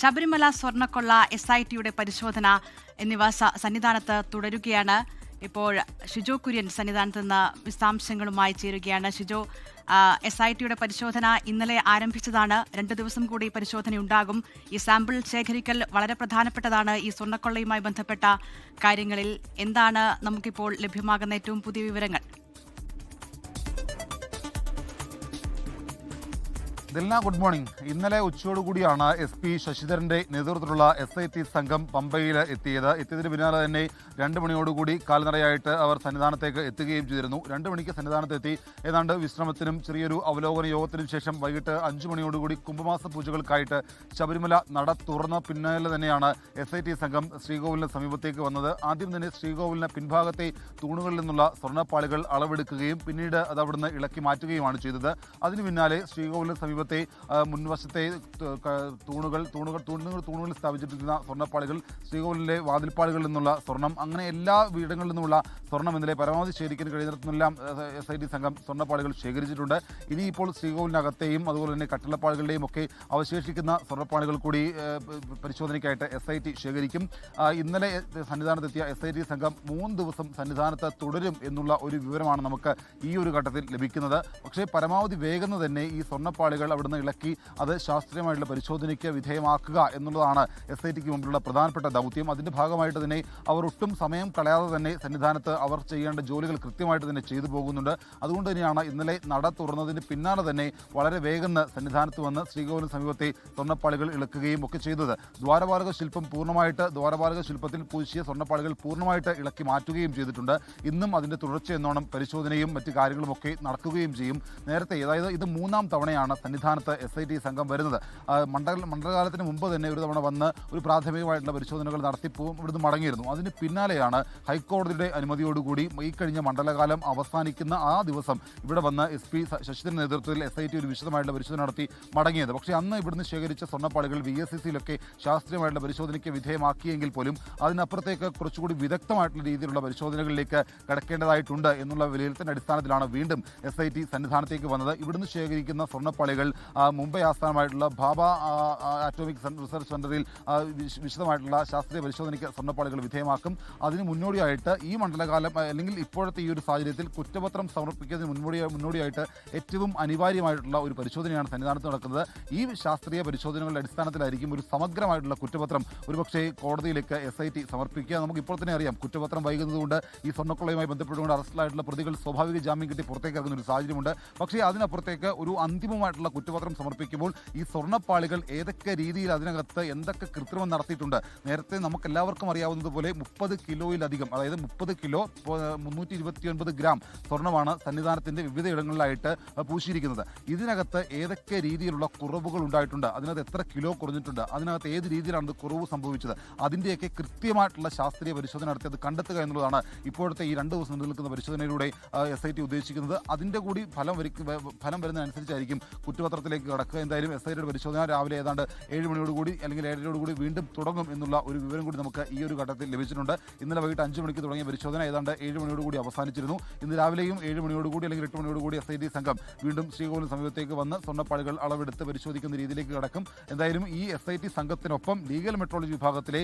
ശബരിമല സ്വർണ്ണക്കൊള്ള SITയുടെ പരിശോധന എന്നിവ സന്നിധാനത്ത് തുടരുകയാണ്. ഇപ്പോൾ ഷിജോ കുര്യൻ സന്നിധാനത്ത് നിന്ന് വിശദാംശങ്ങളുമായി ചേരുകയാണ്. ഷിജോ, SITയുടെ പരിശോധന ഇന്നലെ ആരംഭിച്ചതാണ്. 2 ദിവസം കൂടി പരിശോധനയുണ്ടാകും. ഈ സാമ്പിൾ ശേഖരിക്കൽ വളരെ പ്രധാനപ്പെട്ടതാണ്. ഈ സ്വർണ്ണക്കൊള്ളയുമായി ബന്ധപ്പെട്ട കാര്യങ്ങളിൽ എന്താണ് നമുക്കിപ്പോൾ ലഭ്യമാകുന്ന ഏറ്റവും പുതിയ വിവരങ്ങൾ? Dilna, good morning. ഇന്നലെ ഉച്ചയോടുകൂടിയാണ് SP ശശിധരന്റെ നേതൃത്വത്തിലുള്ള SIT സംഘം പമ്പയിൽ എത്തിയതിന് പിന്നാലെ തന്നെ 2 മണിയോടുകൂടി കാൽനടയായിട്ട് അവർ സന്നിധാനത്തേക്ക് എത്തുകയും ചെയ്തിരുന്നു. 2 മണിക്ക് സന്നിധാനത്ത് എത്തി ഏതാണ്ട് വിശ്രമത്തിനും ചെറിയൊരു അവലോകന യോഗത്തിനും ശേഷം വൈകിട്ട് 5 മണിയോടുകൂടി കുംഭമാസ പൂജകൾക്കായിട്ട് ശബരിമല നട തുറന്ന പിന്നാലെ തന്നെയാണ് SIT സംഘം ശ്രീകോവിലിന് സമീപത്തേക്ക് വന്നത്. ആദ്യം തന്നെ ശ്രീകോവിലിന് പിൻഭാഗത്തെ തൂണുകളിൽ നിന്നുള്ള സ്വർണ്ണപ്പാളികൾ അളവെടുക്കുകയും പിന്നീട് അത് അവിടുന്ന് ഇളക്കി മാറ്റുകയുമാണ് ചെയ്തത്. അതിന് പിന്നാലെ ശ്രീകോവിലിന് സമീപത്തെ മുൻവശത്തെ തൂണുകളിൽ സ്ഥാപിച്ചിരിക്കുന്ന സ്വർണ്ണപ്പാളികൾ, ശ്രീകോവിലിന്റെ വാതിൽപ്പാളികളിൽ നിന്നുള്ള സ്വർണം, അങ്ങനെ എല്ലാ ഇടങ്ങളിൽ നിന്നുമുള്ള സ്വർണം ഇന്നലെ പരമാവധി ശേഖരിക്കാൻ കഴിയുന്നിടത്തെല്ലാം SIT സംഘം സ്വർണ്ണപ്പാളികൾ ശേഖരിച്ചിട്ടുണ്ട്. ഇനിയിപ്പോൾ ശ്രീകോവിലിനകത്തെയും അതുപോലെ തന്നെ കട്ടിളപ്പാളികളുടെയും ഒക്കെ അവശേഷിക്കുന്ന സ്വർണ്ണപ്പാളികൾ കൂടി പരിശോധനയ്ക്കായിട്ട് SIT ശേഖരിക്കും. ഇന്നലെ സന്നിധാനത്തെത്തിയ SIT സംഘം 3 ദിവസം സന്നിധാനത്ത് തുടരും എന്നുള്ള ഒരു വിവരമാണ് നമുക്ക് ഈ ഒരു ഘട്ടത്തിൽ ലഭിക്കുന്നത്. പക്ഷേ പരമാവധി വേഗം തന്നെ ഈ സ്വർണ്ണപ്പാളികൾ അവിടുന്ന് ഇളക്കി അത് ശാസ്ത്രീയമായിട്ടുള്ള പരിശോധനയ്ക്ക് വിധേയമാക്കുക എന്നുള്ളതാണ് SITക്ക് മുമ്പിലുള്ള പ്രധാനപ്പെട്ട ദൗത്യം. അതിൻ്റെ ഭാഗമായിട്ട് തന്നെ അവർ ഒട്ടും സമയം കളയാതെ തന്നെ സന്നിധാനത്ത് അവർ ചെയ്യേണ്ട ജോലികൾ കൃത്യമായിട്ട് തന്നെ ചെയ്തു പോകുന്നുണ്ട്. അതുകൊണ്ട് തന്നെയാണ് ഇന്നലെ നട തുറന്നതിന് പിന്നാലെ തന്നെ വളരെ വേഗം സന്നിധാനത്ത് വന്ന് ശ്രീകോവിലിന് സമീപത്തെ സ്വർണ്ണപ്പാളികൾ ഇളക്കുകയും ഒക്കെ ചെയ്തത്. ദ്വാരപാലക ശില്പത്തിൽ പൂശിയ സ്വർണ്ണപ്പാളികൾ പൂർണ്ണമായിട്ട് ഇളക്കി മാറ്റുകയും ചെയ്തിട്ടുണ്ട്. ഇന്നും അതിൻ്റെ തുടർച്ച എന്നോണം പരിശോധനയും മറ്റു കാര്യങ്ങളുമൊക്കെ നടക്കുകയും ചെയ്യും. നേരത്തെ, അതായത് ഇത് 3-ാം തവണയാണ് സന്നിധാനത്ത് SIT സംഘം വരുന്നത്. മണ്ഡലകാലത്തിന് മുമ്പ് തന്നെ ഒരു തവണ വന്ന് ഒരു പ്രാഥമികമായിട്ടുള്ള പരിശോധനകൾ നടത്തി ഇവിടുന്ന് മടങ്ങിയിരുന്നു. അതിന് പിന്നാലെയാണ് ഹൈക്കോടതിയുടെ അനുമതിയോടുകൂടി ഈ കഴിഞ്ഞ മണ്ഡലകാലം അവസാനിക്കുന്ന ആ ദിവസം ഇവിടെ വന്ന് SP ശശിധരന്റെ നേതൃത്വത്തിൽ SIT ഒരു വിശദമായിട്ടുള്ള പരിശോധന നടത്തി മടങ്ങിയത്. പക്ഷേ അന്ന് ഇവിടുന്ന് ശേഖരിച്ച സ്വർണ്ണപ്പാളികൾ VSCCയിലൊക്കെ ശാസ്ത്രീയമായിട്ടുള്ള പരിശോധനയ്ക്ക് വിധേയമാക്കിയെങ്കിൽ പോലും അതിനപ്പുറത്തേക്ക് കുറച്ചുകൂടി വിദഗ്ധമായിട്ടുള്ള രീതിയിലുള്ള പരിശോധനകളിലേക്ക് കടക്കേണ്ടതായിട്ടുണ്ട് എന്നുള്ള വിലയിരുത്തലിന്റെ അടിസ്ഥാനത്തിലാണ് വീണ്ടും SIT സന്നിധാനത്തേക്ക് വന്നത്. ഇവിടുന്ന് ശേഖരിക്കുന്ന സ്വർണ്ണപ്പാളികൾ മുംബൈ ആസ്ഥാനമായിട്ടുള്ള ഭാഭ ആറ്റോമിക് റിസർച്ച് സെന്ററിൽ വിശദമായിട്ടുള്ള ശാസ്ത്രീയ പരിശോധനയ്ക്ക് സ്വർണ്ണപ്പാളികൾ വിധേയമാക്കും. അതിന് മുന്നോടിയായിട്ട് ഈ മണ്ഡലകാലം അല്ലെങ്കിൽ ഇപ്പോഴത്തെ ഈ ഒരു സാഹചര്യത്തിൽ കുറ്റപത്രം സമർപ്പിക്കുന്നതിന് മുന്നോടിയായിട്ട് ഏറ്റവും അനിവാര്യമായിട്ടുള്ള ഒരു പരിശോധനയാണ് സന്നിധാനത്ത് നടക്കുന്നത്. ഈ ശാസ്ത്രീയ പരിശോധനകളുടെ അടിസ്ഥാനത്തിലായിരിക്കും ഒരു സമഗ്രമായിട്ടുള്ള കുറ്റപത്രം ഒരുപക്ഷേ കോടതിയിലേക്ക് SIT സമർപ്പിക്കുക. നമുക്ക് ഇപ്പോൾ തന്നെ അറിയാം, കുറ്റപത്രം വൈകുന്നതുകൊണ്ട് ഈ സ്വർണ്ണക്കൊള്ളയുമായി ബന്ധപ്പെട്ടുകൊണ്ട് അറസ്റ്റിലായിട്ടുള്ള പ്രതികൾ സ്വാഭാവിക ജാമ്യം കിട്ടി പുറത്തേക്ക് ഇറങ്ങുന്ന ഒരു സാഹചര്യമുണ്ട്. പക്ഷേ അതിനപ്പുറത്തേക്ക് ഒരു അന്തിമമായിട്ടുള്ള കുറ്റപത്രം സമർപ്പിക്കുമ്പോൾ ഈ സ്വർണ്ണപ്പാളികൾ ഏതൊക്കെ രീതിയിൽ അതിനകത്ത് എന്തൊക്കെ കൃത്രിമം നടത്തിയിട്ടുണ്ട്. നേരത്തെ നമുക്ക് എല്ലാവർക്കും അറിയാവുന്നതുപോലെ 30 കിലോയിലധികം, അതായത് 30 കിലോ 329 ഗ്രാം സ്വർണ്ണമാണ് സന്നിധാനത്തിന്റെ വിവിധ ഇടങ്ങളിലായിട്ട് പൂശിയിരിക്കുന്നത്. ഇതിനകത്ത് ഏതൊക്കെ രീതിയിലുള്ള കുറവുകൾ ഉണ്ടായിട്ടുണ്ട്, അതിനകത്ത് എത്ര കിലോ കുറഞ്ഞിട്ടുണ്ട്, അതിനകത്ത് ഏത് രീതിയിലാണ് കുറവ് സംഭവിച്ചത്, അതിൻ്റെയൊക്കെ കൃത്യമായിട്ടുള്ള ശാസ്ത്രീയ പരിശോധന നടത്തി അത് കണ്ടെത്തുക എന്നുള്ളതാണ് ഇപ്പോഴത്തെ ഈ 2 ദിവസം നിലനിൽക്കുന്ന പരിശോധനയിലൂടെ SIT ഉദ്ദേശിക്കുന്നത്. അതിൻ്റെ കൂടി ഫലം വരുന്നതനുസരിച്ചായിരിക്കും കുറ്റപത്രത്തിലേക്ക് കടക്കുക. എന്തായാലും SITയുടെ പരിശോധന രാവിലെ ഏതാണ്ട് 7 മണിയോടുകൂടി അല്ലെങ്കിൽ 7:30 വീണ്ടും തുടങ്ങും എന്നുള്ള ഒരു വിവരം കൂടി നമുക്ക് ഈ ഒരു ഘട്ടത്തിൽ ലഭിച്ചിട്ടുണ്ട്. ഇന്നലെ വൈകിട്ട് 5 മണിക്ക് തുടങ്ങിയ പരിശോധന ഏതാണ്ട് 7 മണിയോടുകൂടി അവസാനിച്ചിരുന്നു. ഇന്ന് രാവിലെയും 7 മണിയോടുകൂടി അല്ലെങ്കിൽ 8 മണിയോടുകൂടി SIT സംഘം വീണ്ടും ശ്രീകോവിലിന് സമീപത്തേക്ക് വന്ന് സ്വർണ്ണപ്പാളികൾ അളവെടുത്ത് പരിശോധിക്കുന്ന രീതിയിലേക്ക് കടക്കും. എന്തായാലും ഈ SIT സംഘത്തിനൊപ്പം ലീഗൽ മെട്രോളജി വിഭാഗത്തിലെ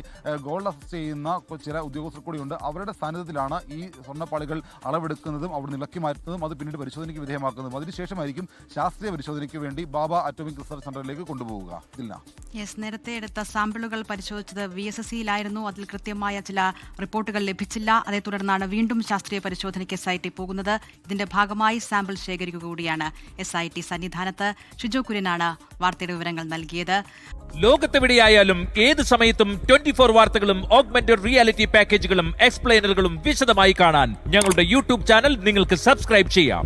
ഗോൾഡ് അസിസ്റ്റ് ചെയ്യുന്ന ചില ഉദ്യോഗസ്ഥർ കൂടിയുണ്ട്. അവരുടെ സാന്നിധ്യത്തിലാണ് ഈ സ്വർണ്ണപ്പാളികൾ അളവെടുക്കുന്നതും അവിടെ ഇളക്കി മാറ്റുന്നതും അത് പിന്നീട് പരിശോധനയ്ക്ക് വിധേയമാക്കുന്നതും. അതിനുശേഷമായിരിക്കും ശാസ്ത്രീയ പരിശോധനയ്ക്ക് വേണ്ടി ഭാഭ ആറ്റോമിക് റിസർച്ച് സെന്ററിലേക്ക് കൊണ്ടുപോവുക. നേരത്തെ എടുത്ത സാമ്പിളുകൾ പരിശോധിച്ചത് VSCയിലായിരുന്നു. അതിൽ കൃത്യമായ ചില റിപ്പോർട്ടുകൾ ലഭിച്ചില്ല. അതേ തുടർന്നാണ് വീണ്ടും ശാസ്ത്രീയ പരിശോധനയ്ക്ക് SIT പോകുന്നത്. ഇതിന്റെ ഭാഗമായി സാമ്പിൾ ശേഖരിക്കുക കൂടിയാണ് SIT സന്നിധാനത്ത്. ഷിജോ കുര്യനാണ് വാർത്തയുടെ വിവരങ്ങൾ നൽകിയത്. ലോകത്തെവിടെയായാലും ഏത് സമയത്തും 24 വാർത്തകളും ഓഗ്മെന്റഡ് റിയാലിറ്റി പാക്കേജുകളും എക്സ്പ്ലെയിനറുകളും വിശദമായി കാണാൻ ഞങ്ങളുടെ YouTube ചാനൽ നിങ്ങൾക്ക് സബ്സ്ക്രൈബ് ചെയ്യാം.